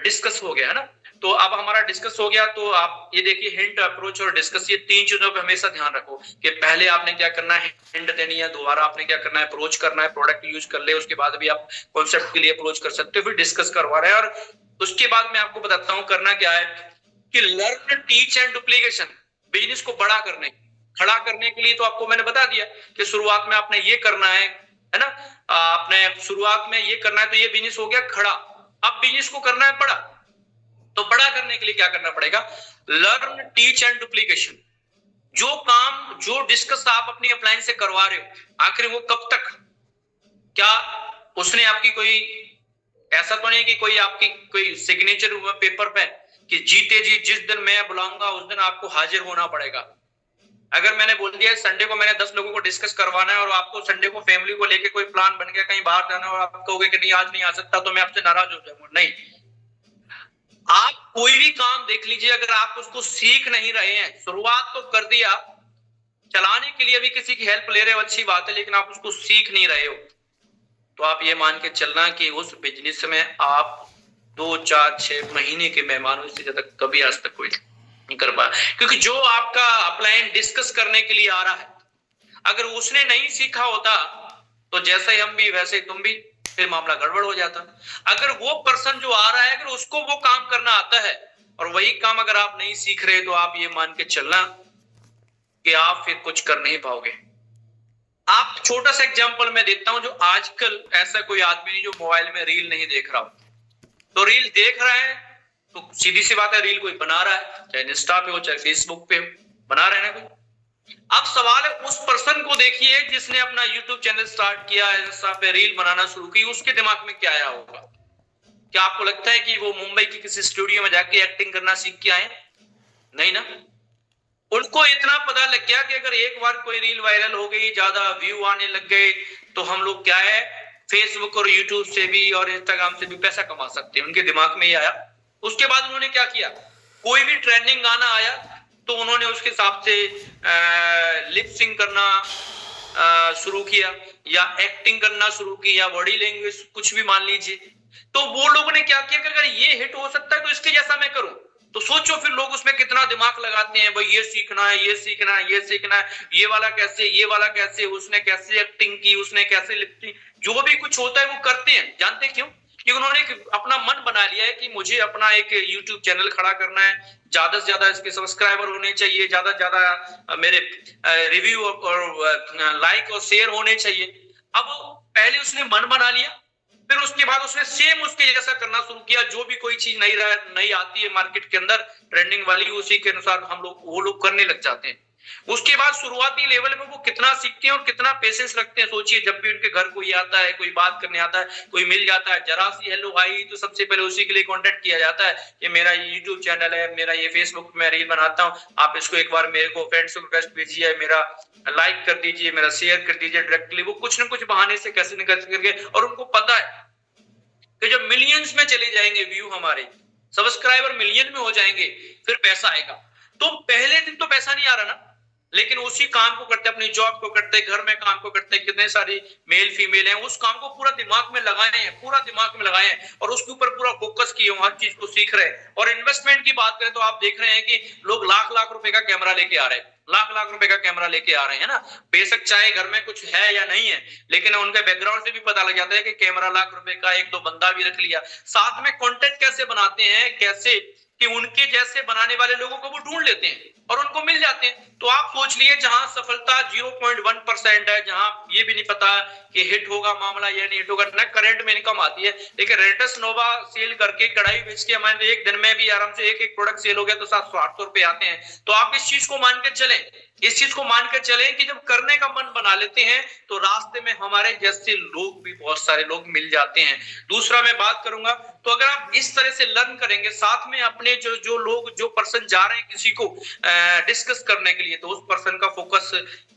डिस्कस हो गया है ना। तो अब हमारा डिस्कस हो गया, तो आप ये देखिए हिंट, अप्रोच और डिस्कस, ये तीन चीजों पे हमेशा ध्यान रखो कि पहले आपने क्या करना है, हिंट देनी है, दोबारा आपने क्या करना है, अप्रोच करना है, प्रोडक्ट यूज कर ले, उसके बाद भी आप कॉन्सेप्ट के लिए अप्रोच कर सकते हो, फिर डिस्कस करवा रहे हैं। और उसके बाद मैं आपको बताता हूँ करना क्या है कि learn, teach and duplication. Business को बड़ा करने, खड़ा करने के लिए तो आपको मैंने बता दिया कि शुरुआत में आपने ये करना है ना, आपने शुरुआत में ये करना है, तो ये बिजनेस हो गया खड़ा। अब बिजनेस को करना है बड़ा, तो बड़ा करने के लिए क्या करना पड़ेगा, लर्न, टीच एंड डुप्लीकेशन। जो काम, जो डिस्कस आप अपनी अपलाइन से करवा रहे हो, आखिर वो कब तक, क्या उसने आपकी कोई, ऐसा तो नहीं कि कोई आपकी कोई सिग्नेचर हुआ पेपर पे कि जीते जी जिस दिन मैं बुलाऊंगा उस दिन आपको हाजिर होना पड़ेगा। अगर मैंने बोल दिया संडे को मैंने 10 लोगों को डिस्कस करवाना है और आपको संडे को फैमिली को लेके कोई प्लान बन गया कहीं बाहर जाना और आप कहोगे कि नहीं आज नहीं आ सकता, तो मैं आपसे नाराज हो जाऊंगा? नहीं। आप कोई भी काम देख लीजिए, अगर आप उसको सीख नहीं रहे हैं, शुरुआत तो कर दिया, चलाने के लिए भी किसी की हेल्प ले रहे हो अच्छी बात है, लेकिन आप उसको सीख नहीं रहे हो, तो आप ये मान के चलना कि उस बिजनेस में आप 2 4 6 महीने के मेहमान हो, इससे ज्यादा कभी आज तक कोई नहीं कर पाया। क्योंकि जो आपका अपलाइन डिस्कस करने के लिए आ रहा है, अगर उसने नहीं सीखा होता तो जैसे ही हम भी वैसे ही तुम भी, फिर मामला गड़बड़ हो जाता। अगर वो पर्सन जो आ रहा है, अगर उसको वो काम करना आता है और वही काम अगर आप नहीं सीख रहे, तो आप ये मान के चलना कि आप फिर कुछ कर नहीं पाओगे। आप छोटा सा एग्जांपल मैं देता हूं, जो आजकल ऐसा कोई आदमी नहीं जो मोबाइल में रील नहीं देख रहा हो। तो रील देख रहा है तो सीधी सी बात है, रील कोई बना रहा है, चाहे इंस्टा पे हो चाहे फेसबुक पे हो, बना रहे ना कोई। अब सवाल है उस पर्सन को देखिए जिसने अपना यूट्यूब चैनल स्टार्ट किया, इंस्टा पे रील बनाना शुरू की, उसके दिमाग में क्या आया होगा? क्या आपको लगता है कि वो मुंबई की किसी स्टूडियो में जाके एक्टिंग करना सीख के आए? नहीं ना। उनको इतना पता लग गया कि अगर एक बार कोई रील वायरल हो गई, ज्यादा व्यू आने लग गए, तो हम लोग क्या है, फेसबुक और यूट्यूब से भी और इंस्टाग्राम से भी पैसा कमा सकते हैं। उनके दिमाग में ये आया। उसके बाद उन्होंने क्या किया, कोई भी ट्रेंडिंग गाना आया तो उन्होंने उसके हिसाब से लिप सिंग करना शुरू किया, या एक्टिंग करना शुरू की, या बॉडी लैंग्वेज कुछ भी मान लीजिए। तो वो लोगों ने क्या किया कि अगर ये हिट हो सकता है तो इसके जैसा मैं करूं। तो सोचो फिर लोग उसमें कितना दिमाग लगाते हैं, भाई ये सीखना है, ये सीखना है, ये सीखना है, ये वाला कैसे, ये वाला कैसे, उसने कैसे एक्टिंग की, उसने कैसे लिपसिंग, जो भी कुछ होता है वो करते हैं। जानते क्यों? कि उन्होंने अपना मन बना लिया है कि मुझे अपना एक YouTube चैनल खड़ा करना है, ज्यादा से ज्यादा इसके सब्सक्राइबर होने चाहिए, ज्यादा से ज्यादा मेरे रिव्यू और लाइक और शेयर होने चाहिए। अब पहले उसने मन बना लिया, फिर उसके बाद उसने सेम उसके जैसा करना शुरू किया। जो भी कोई चीज नहीं आती है मार्केट के अंदर ट्रेंडिंग वाली, उसी के अनुसार वो लोग करने लग जाते हैं। उसके बाद शुरुआती लेवल पे वो कितना सीखते हैं और कितना पेशेंस रखते हैं, सोचिए। जब भी उनके घर कोई आता है, कोई बात करने आता है, कोई मिल जाता है, जरा सी हेलो हाई, तो सबसे पहले उसी के लिए कांटेक्ट किया जाता है कि मेरा ये यूट्यूब चैनल है, मेरा ये फेसबुक में रील बनाता हूँ, आप इसको एक बार मेरे को फ्रेंड्स रिक्वेस्ट भेजिए, मेरा लाइक कर दीजिए, मेरा शेयर कर दीजिए डायरेक्टली। वो कुछ ना कुछ बहाने से कैसे न कैसे करके, और उनको पता है कि जब मिलियंस में चले जाएंगे व्यू, हमारे सब्सक्राइबर मिलियन में हो जाएंगे, फिर पैसा आएगा। तो पहले दिन तो पैसा नहीं आ रहा ना, लेकिन उसी काम को करते, अपनी जॉब को करते, घर में काम को करते, कितने सारी मेल फीमेल हैं, उस काम को पूरा दिमाग में लगाए हैं, पूरा दिमाग में लगाए हैं, और उसके ऊपर पूरा फोकस किए हैं, हर चीज को सीख रहे हैं। और इन्वेस्टमेंट की बात करें तो आप देख रहे हैं कि लोग लाख लाख रुपए का कैमरा लेके आ रहे हैं, लाख लाख रुपए का कैमरा लेके आ रहे हैं ना। बेशक चाहे घर में कुछ है या नहीं है, लेकिन उनके बैकग्राउंड से भी पता लग जाता है कि कैमरा लाख रुपए का, एक दो बंदा भी रख लिया। साथ में कंटेंट कैसे बनाते हैं, कैसे कि उनके जैसे बनाने वाले लोगों को वो ढूंढ लेते हैं और उनको मिल जाते हैं। तो आप सोच लिए, जहां सफलता 0.1% है, जहां ये भी नहीं पता कि हिट होगा मामला या नहीं हिट होगा ना, करंट में इनकम आती है। लेकिन रेटस नोवा सेल करके, कढ़ाई बेच के हमारे एक दिन में भी आराम से एक प्रोडक्ट सेल हो गया तो 700-800 रुपए आते हैं। तो आप इस चीज को मान के चलें इस चीज को मानकर चलें कि जब करने का मन बना लेते हैं तो रास्ते में हमारे जैसे लोग भी बहुत सारे लोग मिल जाते हैं। दूसरा मैं बात करूंगा, तो अगर आप इस तरह से लर्न करेंगे, साथ में अपने जो जो लोग जो पर्सन जा रहे हैं किसी को डिस्कस करने के लिए, तो उस पर्सन का फोकस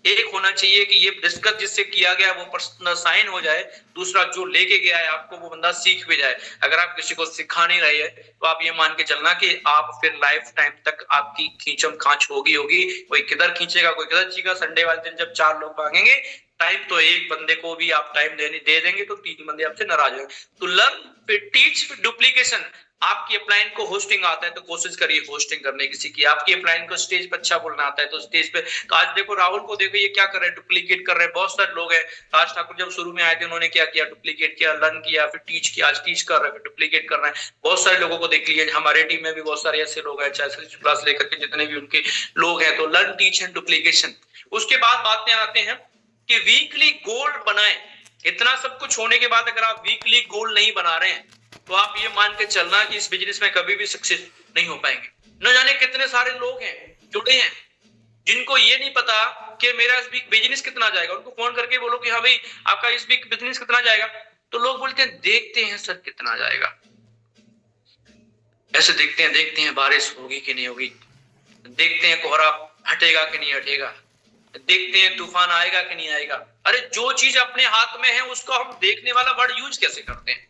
एक होना चाहिए कि ये डिस्कस जिससे किया गया वो पर्सन साइन हो जाए, दूसरा जो लेके गया है आपको वो बंदा सीख भी जाए। अगर आप किसी को सिखा नहीं रहे हैं तो आप ये मान के चलना कि आप फिर लाइफ टाइम तक आपकी खींचम खांच होगी होगी, कोई किधर खींचेगा कोई किधर खींचेगा। संडे वाले दिन जब 4 लोग मांगेंगे टाइम, तो एक बंदे को भी आप टाइम दे देंगे तो 3 बंदे आपसे नाराज होंगे। तो लर्न फिर टीच फिर डुप्लीकेशन। आपकी अपलाइन को होस्टिंग आता है तो कोशिश करिए होस्टिंग करने की सीखिए। आपकी अपलाइन को स्टेज पे अच्छा बोलना आता है तो स्टेज पे, तो आज देखो राहुल को देखो ये क्या कर रहे हैं, डुप्लीकेट कर रहे हैं। बहुत सारे लोग हैं, राज ठाकुर जब शुरू में आए थे उन्होंने क्या किया, डुप्लीकेट किया, लर्न किया, फिर टीच किया, आज टीच कर रहे हैं, डुप्लीकेट कर रहे हैं। बहुत सारे लोगों को देख लीजिए, हमारे टीम में भी बहुत सारे ऐसे लोग हैं, चाहे क्लास लेकर के जितने भी उनके लोग हैं। तो लर्न टीच एंड डुप्लीकेशन। उसके बाद बात में आते हैं कि वीकली गोल बनाएं। इतना सब कुछ होने के बाद अगर आप वीकली गोल नहीं बना रहे हैं तो आप ये मान के चलना कि इस बिजनेस में कभी भी सक्सेस नहीं हो पाएंगे। न जाने कितने सारे लोग हैं जुड़े हैं जिनको ये नहीं पता कि मेरा इस वीक बिजनेस कितना जाएगा। उनको फोन करके बोलो कि हाँ भाई आपका इस वीक बिजनेस कितना जाएगा, तो लोग बोलते हैं देखते हैं सर कितना जाएगा। ऐसे देखते हैं बारिश होगी कि नहीं होगी, देखते हैं कोहरा हटेगा कि नहीं हटेगा, देखते हैं तूफान आएगा कि नहीं आएगा। अरे जो चीज अपने हाथ में है उसको हम देखने वाला वर्ड यूज कैसे करते हैं।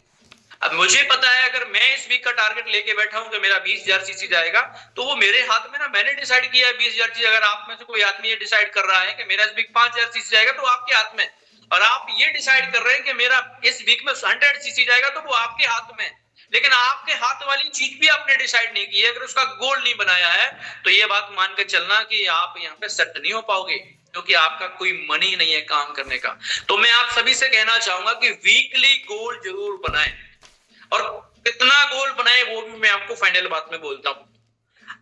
अब मुझे पता है अगर मैं इस वीक का टारगेट लेके बैठा हूं कि मेरा 20,000 सीसी जाएगा, तो वो मेरे हाथ में ना, मैंने डिसाइड किया है 20,000 सीसी। अगर आप में से कोई आदमी ये डिसाइड कर रहा है कि मेरा इस वीक 5,000 सीसी जाएगा तो आपके हाथ में, और आप ये डिसाइड कर रहे हैं कि मेरा इस वीक में 100 सीसी जाएगा तो वो आपके हाथ में। लेकिन आपके हाथ वाली चीज भी आपने डिसाइड नहीं की है, अगर उसका गोल नहीं बनाया है, तो ये बात मान के चलना कि आप यहाँ पे सेट नहीं हो पाओगे, क्योंकि आपका कोई मन ही नहीं है काम करने का। तो मैं आप सभी से कहना चाहूंगा कि वीकली गोल जरूर बनाएं, और कितना गोल बनाए वो भी मैं आपको फाइनल बात में बोलता हूं।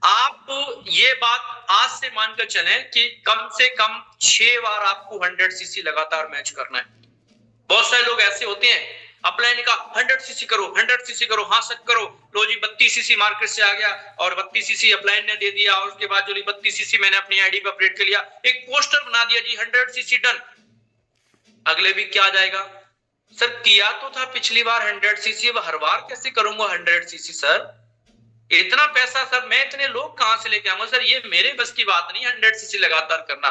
आप ये बात आज से मानकर चलें कि कम से कम 6 बार आपको 100 सीसी लगातार मैच करना है। बहुत सारे लोग ऐसे होते हैं, अपलाइन का 100 सीसी करो, 100 सीसी करो, हाँ सक करो, लो जी 32 सीसी मार्केट से आ गया और 32 सीसी अपलाइन ने दे दिया, और उसके बाद जो 32 सीसी मैंने अपनी आईडी पे अपडेट कर लिया, एक पोस्टर बना दिया जी 100 सीसी डन। अगले भी क्या जाएगा, सर किया तो था पिछली बार 100 सीसी, अब हर बार कैसे करूंगा 100 सीसी सर, इतना पैसा सर, मैं इतने लोग कहां से लेके आऊंगा सर, ये मेरे बस की बात नहीं 100 सीसी लगातार करना।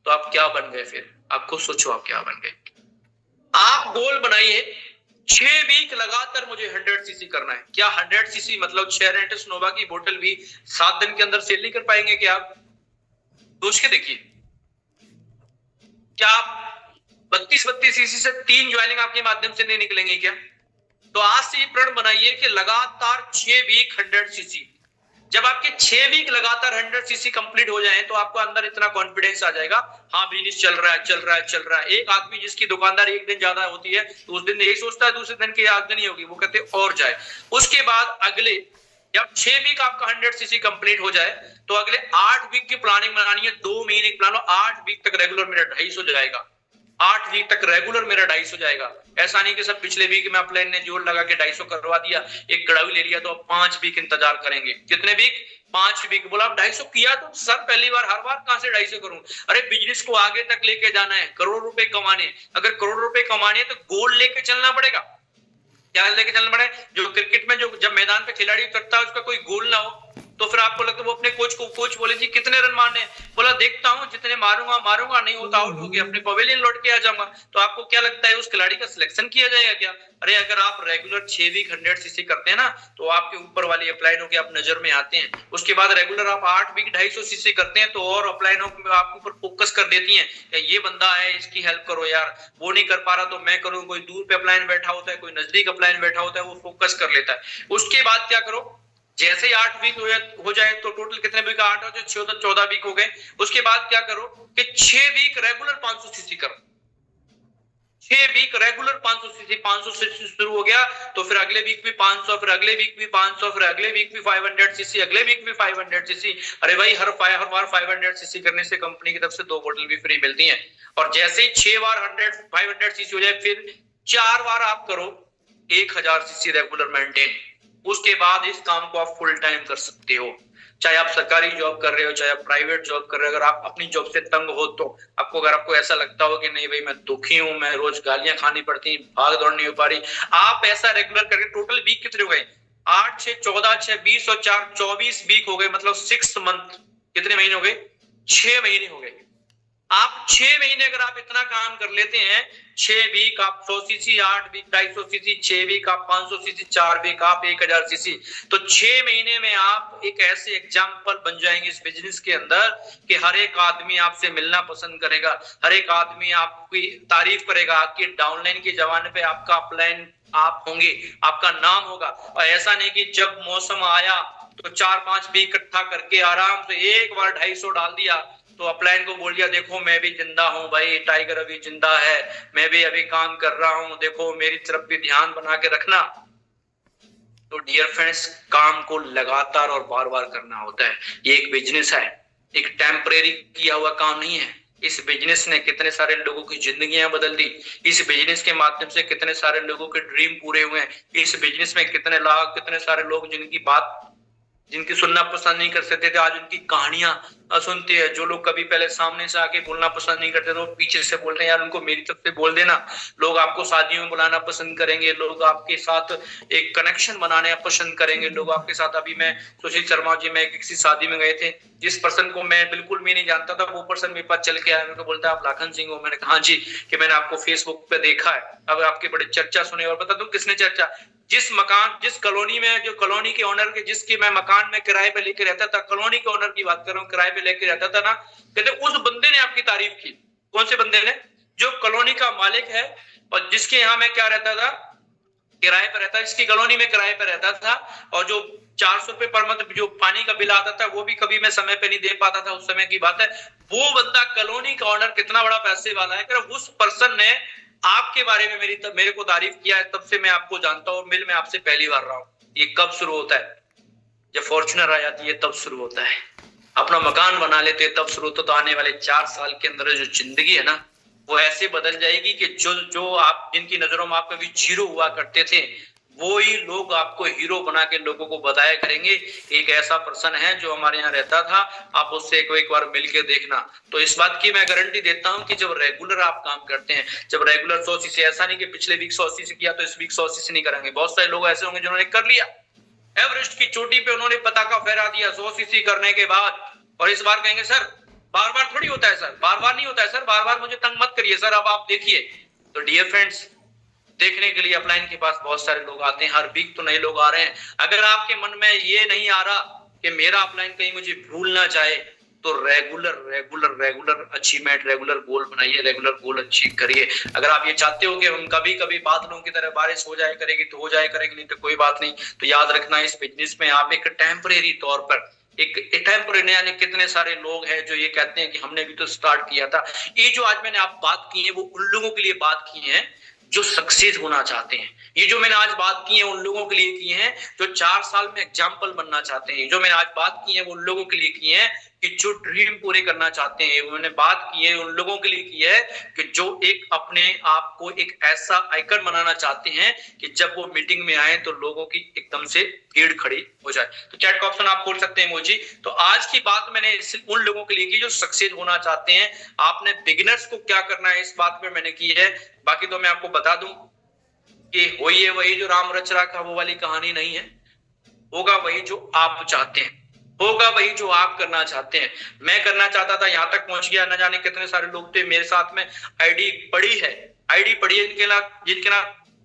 तो आप क्या बन गए फिर, आप खुद सोचो आप क्या बन गए। आप गोल बनाइए 6 वीक लगातार मुझे 100 सीसी करना है। क्या 100 सीसी मतलब 6 रेंटस नोवा की बोतल भी 7 दिन के अंदर सेल नहीं कर पाएंगे क्या आप? सोच के देखिए, क्या आप 32 सीसी से 3 ज्वाइनिंग आपके माध्यम से नहीं निकलेंगे क्या? तो आज से ये प्रण बनाइए कि लगातार 6 वीक 100 सीसी। जब आपके 6 वीक लगातार 100 सीसी कंप्लीट हो जाए तो आपको अंदर इतना कॉन्फिडेंस आ जाएगा, हाँ बिजनेस चल रहा है चल रहा है चल रहा है। एक आदमी जिसकी दुकानदार एक दिन ज्यादा होती है तो उस दिन यही सोचता है दूसरे दिन की याद नहीं होगी, वो कहते और जाए। उसके बाद अगले जब 6 वीक आपका 100 सीसी कंप्लीट हो जाए तो अगले 8 वीक की प्लानिंग बनानी है। 2 महीने की प्लान लो, 8 वीक तक रेगुलर मेरा 250 जाएगा, 8 वीक तक रेगुलर मेरा 250 जाएगा। ऐसा नहीं कि सब पिछले वीक में अपलाइन ने जोर लगा के 250 करवा दिया, एक कड़ाई ले लिया तो अब 5 वीक इंतजार करेंगे। कितने वीक? 5 वीक। बोला अब 250 किया तो सर पहली बार, हर बार कहां से 250 करूं? अरे बिजनेस को आगे तक लेके जाना है, करोड़ रुपए कमाने। अगर करोड़ रुपए कमाने तो गोल लेके चलना पड़ेगा। क्या लेके चलना पड़े? जो क्रिकेट में जो जब मैदान पे खिलाड़ी उतरता है उसका कोई गोल ना हो तो फिर आपको लगता है वो अपने कोच बोले जी कितने रन मारने, बोला देखता हूं जितने मारूंगा नहीं होता आउट हो गया, अपने पवेलियन लौट के आ जाऊंगा। तो आपको क्या लगता है उस खिलाड़ी का सिलेक्शन किया जाएगा क्या? अरे अगर आप रेगुलर 6 वीक 100 सीसी करते हैं ना तो आपके ऊपर वाली अपलाइन हो के आप नजर में आते हैं। उसके बाद रेगुलर आप 8 वीक 250 सीसी करते हैं तो और अपलाइन हो आपके ऊपर फोकस कर देती है, ये बंदा है इसकी हेल्प करो यार, वो नहीं कर पा रहा तो मैं करूं। कोई दूर पे अपलाइन बैठा होता है, कोई नजदीक अपलाइन बैठा होता है, वो फोकस कर लेता है। उसके बाद क्या करो, जैसे ही 8 वीक हो जाए तो टोटल कितने वीक? 8 हो जाए 14 वीक हो गए। उसके बाद क्या करो कि 6 वीक रेगुलर 500 सीसी करो। 6 वीक रेगुलर 500 सीसी, 500 सीसी शुरू हो गया तो फिर अगले वीक भी 500, फिर अगले वीक भी 500, फिर अगले वीक भी 500 सीसी, अगले वीक भी 500 सीसी। अरे भाई हर बार 500 सीसी करने से कंपनी की तरफ से 2 बोतल भी फ्री मिलती हैं। और जैसे ही 6 बार 500 सीसी हो जाए फिर 4 बार आप करो 1000 सीसी रेगुलर मेंटेन। उसके बाद इस काम को आप फुल टाइम कर सकते हो। चाहे आप सरकारी जॉब कर रहे हो, चाहे आप प्राइवेट जॉब कर रहे हो, अगर आप अपनी जॉब से तंग हो तो अगर आपको ऐसा लगता हो कि नहीं भाई मैं दुखी हूं, मैं रोज गालियां खानी पड़ती, भाग दौड़ नहीं हो पा रही, आप ऐसा रेगुलर करके टोटल वीक कितने हो गए? 8 6 14 6 20 और 4 24 वीक हो गए, मतलब 6 मंथ। कितने महीने हो गए? 6 महीने हो गए। आप 6 महीने अगर आप इतना काम कर लेते हैं, 6 वीक आप 100 सीसी, 8 वीक 250 सीसी, 6 वीक आप 500 सीसी, 4 वीक आप 1000 सीसी, तो 6 महीने में आप एक ऐसे एग्जाम्पल बन जाएंगे इस बिजनेस के अंदर कि हर एक आदमी आपसे मिलना पसंद करेगा, हर एक आदमी आपकी तारीफ करेगा, आपकी डाउनलाइन के जमाने पे आपका अपलाइन आप होंगे, आपका नाम होगा। और ऐसा नहीं कि जब मौसम आया तो 4-5 वीक इकट्ठा करके आराम से एक बार 250 डाल दिया, तो अपलाइन को बोल दिया देखो मैं भी जिंदा हूं भाई, टाइगर अभी जिंदा है, मैं भी अभी काम कर रहा हूं, देखो मेरी तरफ भी ध्यान बना के रखना। तो डियर फ्रेंड्स, काम को लगातार और बार बार करना होता है। ये एक बिजनेस है, एक टेम्परेरी किया हुआ काम नहीं है। इस बिजनेस ने कितने सारे लोगों की जिंदगियां बदल दी, इस बिजनेस के माध्यम से कितने सारे लोगों के ड्रीम पूरे हुए हैं, इस बिजनेस में कितने सारे लोग जिनकी सुनना पसंद नहीं कर सकते थे, आज उनकी कहानियां सुनते हैं। जो लोग कभी पहले सामने से आके बोलना पसंद नहीं करते थे, वो पीछे से बोल रहे हैं यार उनको मेरी तरफ से बोल देना। लोग आपको शादियों में बुलाना पसंद करेंगे, लोग आपके साथ एक कनेक्शन बनाने पसंद करेंगे, लोग आपके साथ। अभी मैं सुशील शर्मा जी, मैं किसी शादी में गए थे, जिस पर्सन को मैं बिल्कुल भी नहीं जानता था, वो पर्सन मेरे पास चल के आया, मेरे को बोलता है आप लाखन सिंह हो? मैंने कहा हाँ जी, कि मैंने आपको फेसबुक पे देखा है, अब आपके बड़े चर्चा सुने। और बता दूं किसने चर्चा? जिस कॉलोनी में, जो कॉलोनी के ओनर के, जिसके मैं मकान में किराए पे लेके रहता था, कॉलोनी के ओनर की बात कर रहा हूँ, किराए पे लेके रहता था ना, कहते उस बंदे ने आपकी तारीफ की। कौन से बंदे ने? जो कॉलोनी का मालिक है और जिसके यहाँ मैं क्या रहता था, किराए पे रहता, इसकी कॉलोनी में किराए पे रहता था, और जो 400 रुपए पर मंथ जो पानी का बिल आता था, वो भी कभी मैं समय पे नहीं दे पाता था, उस समय की बात है। वो बंदा कॉलोनी का ओनर कितना बड़ा पैसे वाला है, उस पर्सन ने आपके बारे में मेरे को तारीफ किया है, तब से मैं आपको जानता हूँ, मिल में आपसे पहली बार रहा हूँ। ये कब शुरू होता है? जब फॉर्च्यूनर आ जाती है तब शुरू होता है, अपना मकान बना लेते हैं तब शुरू होता है। तो आने वाले 4 साल के अंदर जो जिंदगी है ना, वो ऐसे बदल जाएगी कि जो आप, जिनकी नजरों में आप कभी जीरो हुआ करते थे, वो ही लोग आपको हीरो बना के लोगों को बताया करेंगे एक ऐसा पर्सन है जो हमारे यहाँ रहता था, आप उससे एक बार मिल के देखना। तो इस बात की मैं गारंटी देता हूं कि जब रेगुलर आप काम करते हैं, जब रेगुलर 100 सीसी, ऐसा नहीं कि पिछले वीक 100 सीसी किया तो इस वीक 100 सीसी नहीं करेंगे। बहुत सारे लोग ऐसे होंगे जिन्होंने कर लिया, एवरेस्ट की चोटी पे उन्होंने पताका फहरा दिया 100 सीसी करने के बाद, और इस बार कहेंगे सर बार बार थोड़ी होता है सर, बार बार नहीं होता है सर, बार बार मुझे तंग मत करिए सर, अब आप देखिए। तो डियर फ्रेंड्स, देखने के लिए अपलाइन के पास बहुत सारे लोग आते हैं, हर वीक तो नए लोग आ रहे हैं। अगर आपके मन में ये नहीं आ रहा कि मेरा अपलाइन कहीं मुझे भूल ना जाए, तो regular regular regular achievement, regular goal बनाइए, रेगुलर गोल अचीव करिए। अगर आप ये चाहते हो कि हम कभी कभी बादलों की तरह बारिश हो जाए करेगी तो हो जाए करेगी, नहीं तो कोई बात नहीं। तो याद रखना, इस बिजनेस में आप एक टेम्परेरी तौर पर, एक टेम्परेरी, यानी कितने सारे लोग हैं जो ये कहते हैं कि हमने भी तो स्टार्ट किया था। ये जो आज मैंने आप बात की है, वो उन लोगों के लिए बात की है जो सक्सेस होना चाहते हैं। ये जो मैंने आज बात की है उन लोगों के लिए की है जो 4 साल में एग्जाम्पल बनना चाहते हैं। जो मैंने आज बात की है वो उन लोगों के लिए की है कि जो ड्रीम पूरे करना चाहते हैं। उन्होंने बात की है उन लोगों के लिए की है कि जो एक अपने आप को एक ऐसा आइकन बनाना चाहते हैं कि जब वो मीटिंग में आए तो लोगों की एकदम से भीड़ खड़ी हो जाए। तो चैट का ऑप्शन आप खोल सकते हैं इमोजी। तो आज की बात मैंने उन लोगों के लिए की जो सक्सेस होना चाहते हैं। आपने बिगिनर्स को क्या करना है इस बात पे मैंने की है। बाकी तो मैं आपको बता दूं कि होइए वही जो राम रच रखा, वो वाली कहानी नहीं है। होगा वही जो आप चाहते हैं, होगा वही जो आप करना चाहते हैं। मैं करना चाहता था, यहां तक पहुंच गया, न जाने कितने सारे लोग थे मेरे साथ में। आईडी पड़ी है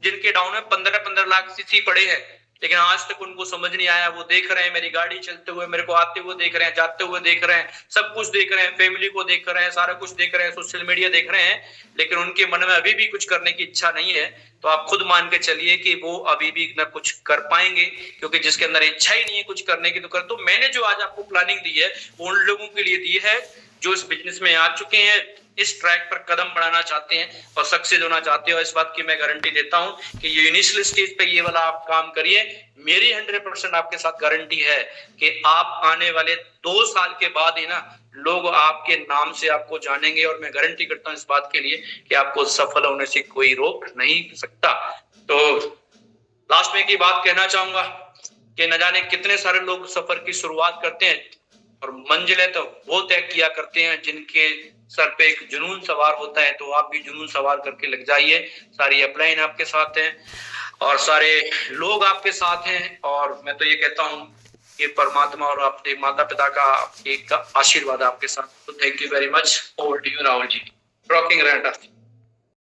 जिनके डाउन में 15-15 लाख सीसी पड़े हैं, लेकिन आज तक उनको समझ नहीं आया। वो देख रहे हैं मेरी गाड़ी चलते हुए, मेरे को आते हुए देख रहे हैं, जाते हुए देख रहे हैं, सब कुछ देख रहे हैं, फैमिली को देख रहे हैं, सारा कुछ देख रहे हैं, सोशल मीडिया देख रहे हैं, लेकिन उनके मन में अभी भी कुछ करने की इच्छा नहीं है। तो आप खुद मान के चलिए कि वो अभी भी न कुछ कर पाएंगे, क्योंकि जिसके अंदर इच्छा ही नहीं है कुछ करने की तो कर। तो मैंने जो आज आपको प्लानिंग दी है वो उन लोगों के लिए दी है जो इस बिजनेस में आ चुके हैं, इस ट्रैक पर कदम बढ़ाना चाहते हैं और सक्सेस होना चाहते हैं। और इस बात की मैं गारंटी देता हूं कि ये इनिशियल स्टेज पे ये वाला आप काम करिए। मेरी 100% आपके साथ गारंटी है कि आप आने वाले 2 साल के बाद ही ना लोग आपके नाम से आपको जानेंगे, और मैं गारंटी करता हूं इस बात के लिए कि आपको सफल होने से कोई रोक नहीं सकता। तो लास्ट में एक ही बात कहना चाहूंगा कि न जाने कितने सारे लोग सफर की शुरुआत करते हैं और मंजिलें तो वो तय किया करते हैं जिनके सर पे एक जुनून सवार होता है। तो आप भी जुनून सवार करके लग जाइए। सारी अपलाइन आपके साथ हैं और सारे लोग आपके साथ हैं, और मैं तो ये कहता हूँ कि परमात्मा और अपने माता पिता का एक आशीर्वाद आपके साथ। तो thank you very much. Over to you Rahul ji, rocking रैंटा।